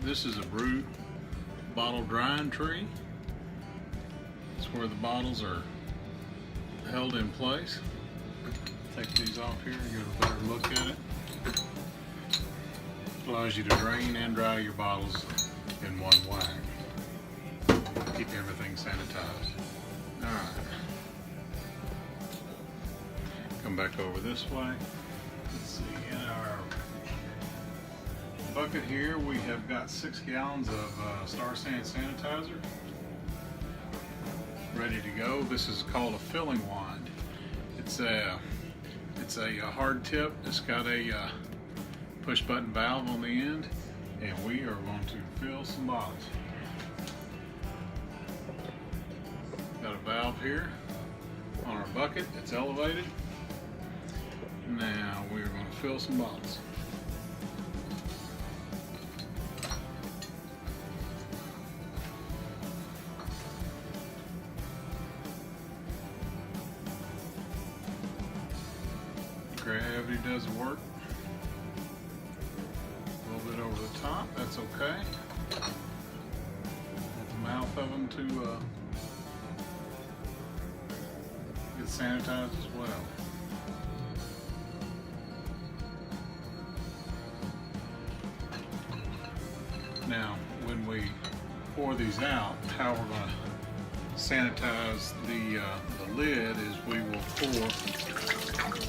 This is a brew bottle drying tree. It's where the bottles are held in place. Take these off here and get a better look at it. Allows you to drain and dry your bottles in one whack. Keep everything sanitized. Alright. Come back over this way. Let's see, in our bucket here we have got 6 gallons of Star San sanitizer ready to go. This is called a filling wand. It's a hard tip. It's got a push button valve on the end, and we are going to fill some bottles. Got a valve here on our bucket. It's elevated. Now we are going to fill some bottles. Gravity does work. A little bit over the top, that's okay. At the mouth of them to get sanitized as well. Now, when we pour these out, how we're going to sanitize the lid is we will pour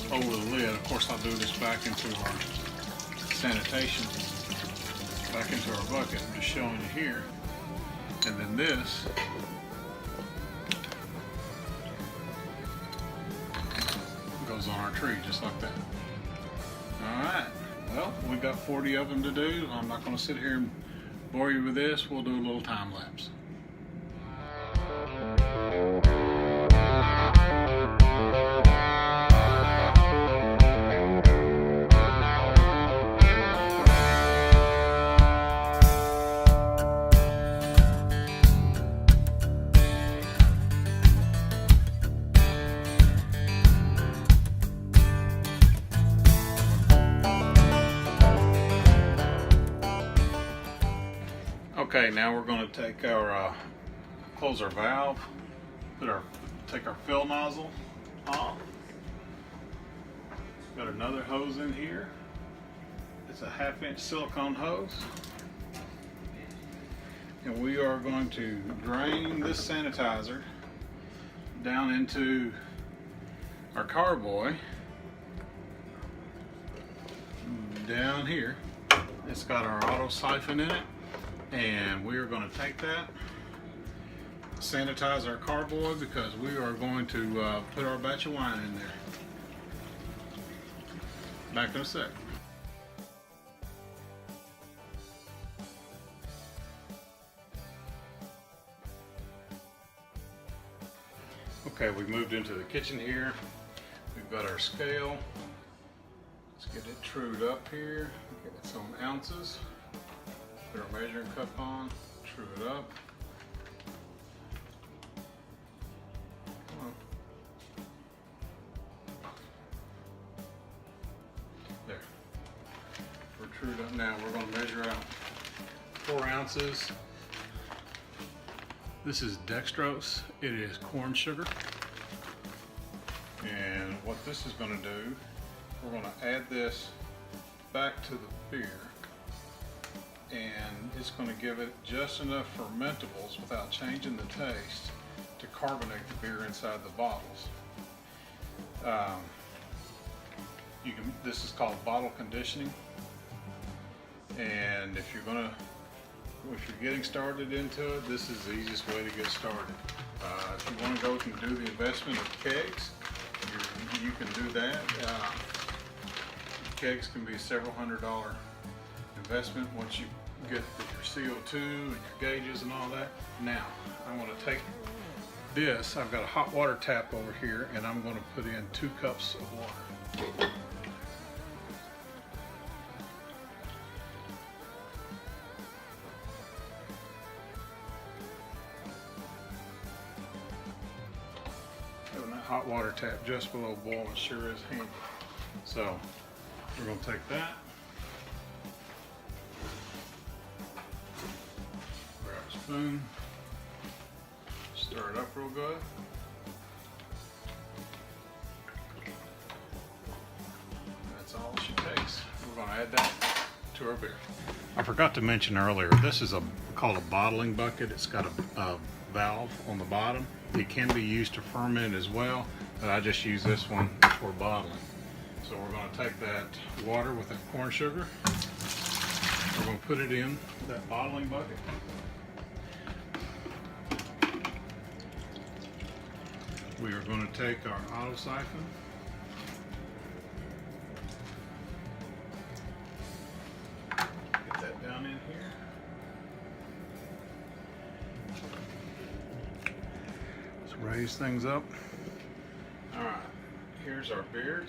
over the lid. Of course, I'll do this back into our sanitation, back into our bucket. I'm just showing you here. And then this goes on our tree just like that. Alright, well, we've got 40 of them to do. I'm not going to sit here and bore you with this. We'll do a little time lapse. Okay, now we're going to take our close our valve, take our fill nozzle off. Got another hose in here. It's a 1/2-inch silicone hose, and we are going to drain this sanitizer down into our carboy down here. It's got our auto siphon in it. And we are going to take that, sanitize our carboy, because we are going to put our batch of wine in there. Back in a sec. Okay, we moved into the kitchen here. We've got our scale. Let's get it trued up here. Get some ounces. Put our measuring cup on, true it up. Come on. There. We're trued up now. We're going to measure out 4 ounces. This is dextrose. It is corn sugar. And what this is going to do, we're going to add this back to the beer. And it's going to give it just enough fermentables without changing the taste to carbonate the beer inside the bottles. This is called bottle conditioning, and if you're getting started into it, this is the easiest way to get started. If you want to go and do the investment of kegs, you can do that. Kegs can be several $100 investment once you get your CO2 and your gauges and all that. Now, I'm going to take this. I've got a hot water tap over here, and I'm going to put in 2 cups of water. Having that hot water tap just below boil sure is handy. So, we're going to take that. spoon. Stir it up real good. That's all she takes. We're going to add that to our beer. I forgot to mention earlier, this is called a bottling bucket. It's got a valve on the bottom. It can be used to ferment as well, but I just use this one for bottling. So we're going to take that water with that corn sugar. We're going to put it in that bottling bucket. We are going to take our auto siphon. Get that down in here. Let's raise things up. All right, here's our beer.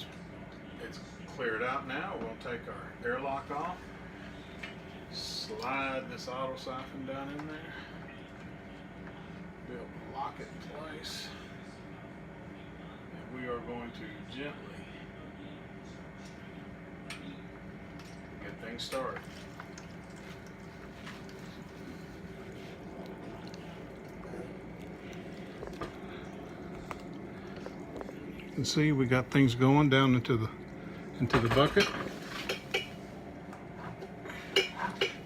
It's cleared out now. We'll take our airlock off. Slide this auto siphon down in there. Be able to lock it in place. And we are going to gently get things started. You can see we got things going down into the bucket.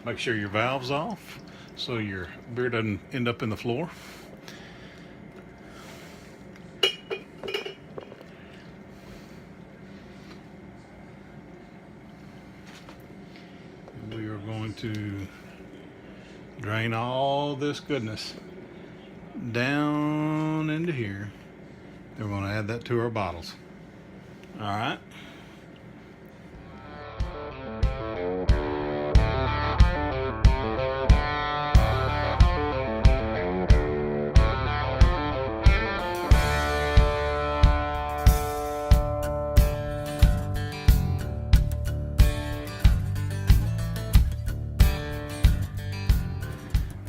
Make sure your valve's off so your beer doesn't end up in the floor. And we are going to drain all this goodness down into here. Then we're going to add that to our bottles. All right.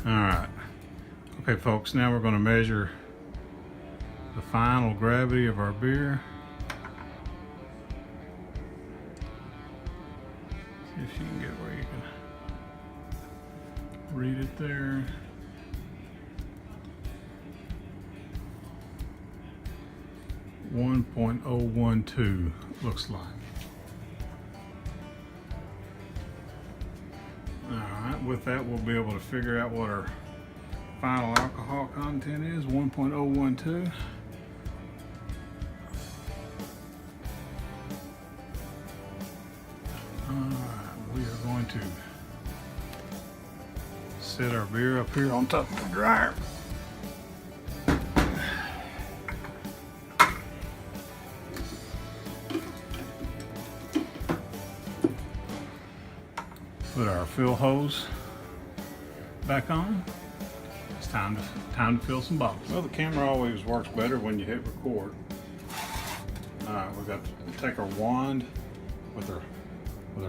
Alright, okay folks, now we're going to measure the final gravity of our beer. See if you can get where you can read it there. .012 looks like. Alright, with that we'll be able to figure out what our final alcohol content is, 1.012. Alright, we are going to set our beer up here on top of the dryer. Put our fill hose back on. It's time to fill some bottles. Well, the camera always works better when you hit record. Alright, we've got to take our wand with our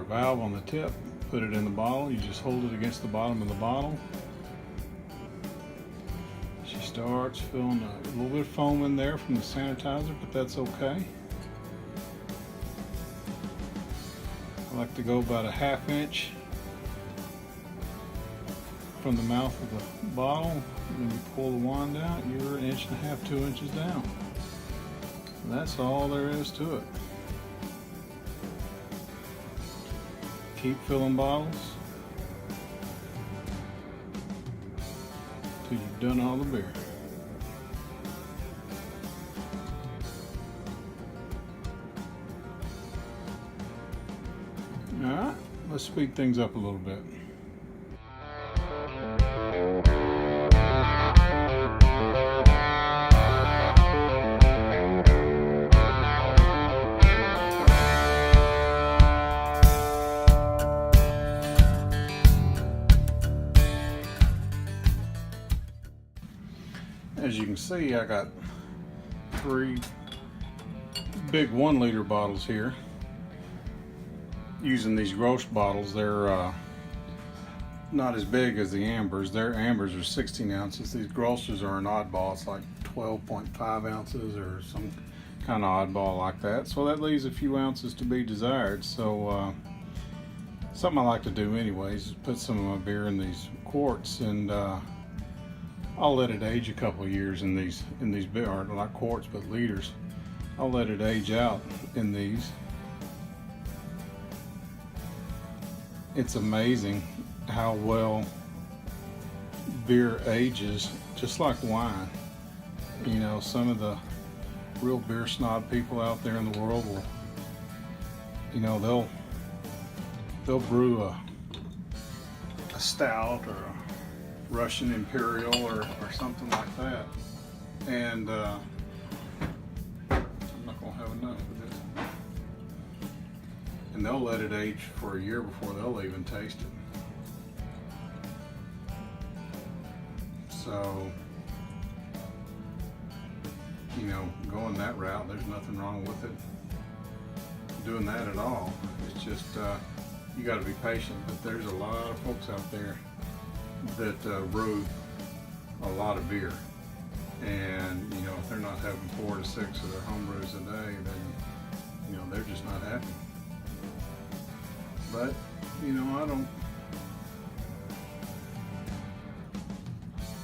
valve on the tip, put it in the bottle. You just hold it against the bottom of the bottle. She starts filling a little bit of foam in there from the sanitizer, but that's okay. I like to go about a ½ inch from the mouth of the bottle. When you pull the wand out, you're 1.5 inches, 2 inches down. And that's all there is to it. Keep filling bottles till you've done all the beer. Alright, let's speed things up a little bit. As you can see, I got 3 big 1 liter bottles here. Using these Grolsch bottles, they're not as big as the Ambers. Their Ambers are 16 ounces. These Grolsch's are an oddball. It's like 12.5 ounces or some kind of oddball like that. So that leaves a few ounces to be desired. So something I like to do anyways is put some of my beer in these quarts and I'll let it age a couple of years in these beer, or not quarts but liters. I'll let it age out in these. It's amazing how well beer ages, just like wine. You know, some of the real beer snob people out there in the world will, you know, they'll brew a stout or a Russian Imperial or something like that, and I'm not gonna have enough of this. And they'll let it age for a year before they'll even taste it. So, you know, going that route, there's nothing wrong with it, doing that at all. It's just you got to be patient. But there's a lot of folks out there that brew a lot of beer, and you know, if they're not having 4 to 6 of their home brews a day, then you know, they're just not happy. But you know,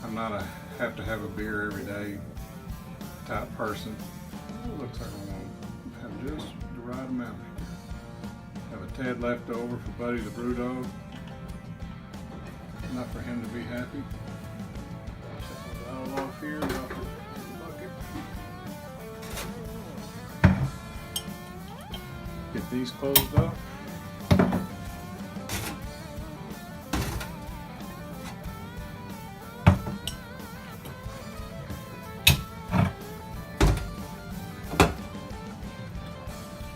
I'm not a have to have a beer every day type person. It looks like I'm gonna have just the right amount here. Have a tad left over for Buddy the Brew Dog. Enough for him to be happy. Set my bottle off here, and off the bucket. Get these closed up.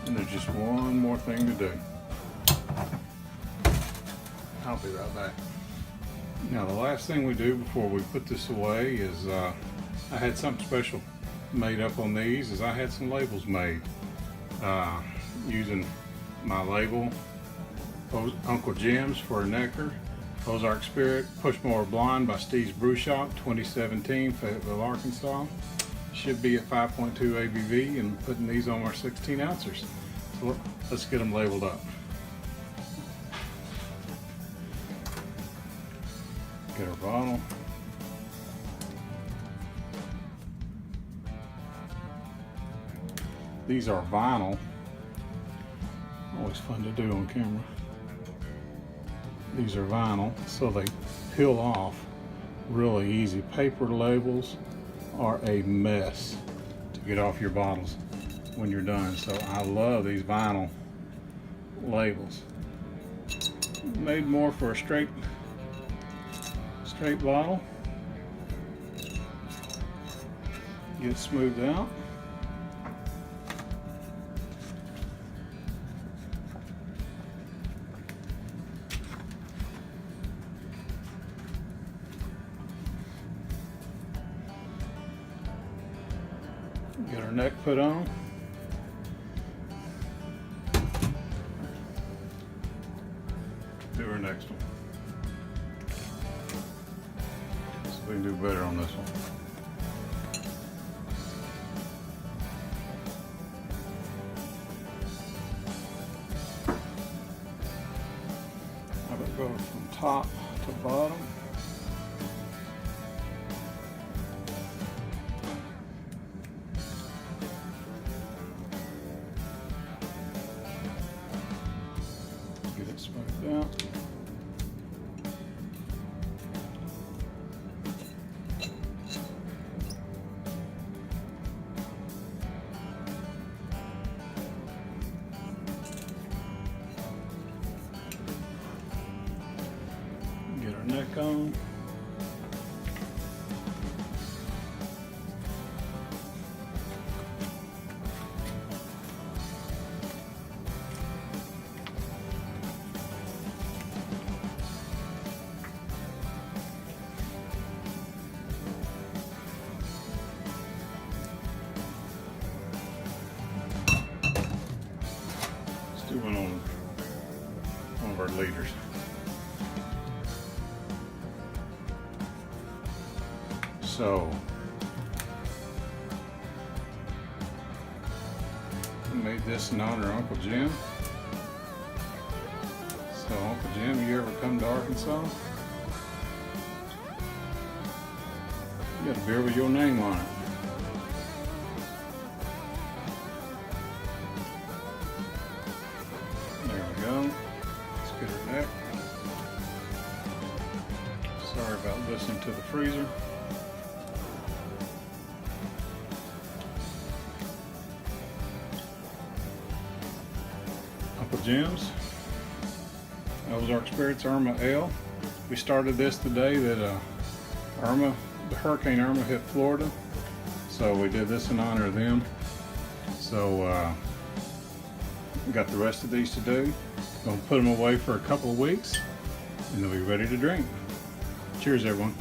And there's just one more thing to do. I'll be right back. Now the last thing we do before we put this away is I had something special made up on these. Is I had some labels made using my label, Uncle Jim's for a Necker, Ozark Spirit, Pushmore Blonde by Steve's Brew Shop, 2017, Fayetteville, Arkansas. Should be at 5.2 ABV, and putting these on our 16 ounces. So let's get them labeled up. Get our bottle. These are vinyl. Always fun to do on camera. These are vinyl, so they peel off really easy. Paper labels are a mess to get off your bottles when you're done. So I love these vinyl labels. Made more for a straight bottle. Get it smoothed out. Get our neck put on. Do our next one. So we can do better on this one. How about go from top to bottom? Get it smoothed out. Get our neck on. Let's do one on one of our leaders. So we made this in honor of Uncle Jim. So Uncle Jim, you ever come to Arkansas? You got a beer with your name on it. There we go. Let's get her neck. Sorry about listening to the freezer. Uncle Jim's. That was our experience, Irma Ale. We started this the day that the Hurricane Irma hit Florida. So we did this in honor of them. So we got the rest of these to do. Gonna put them away for a couple of weeks and they'll be ready to drink. Cheers, everyone.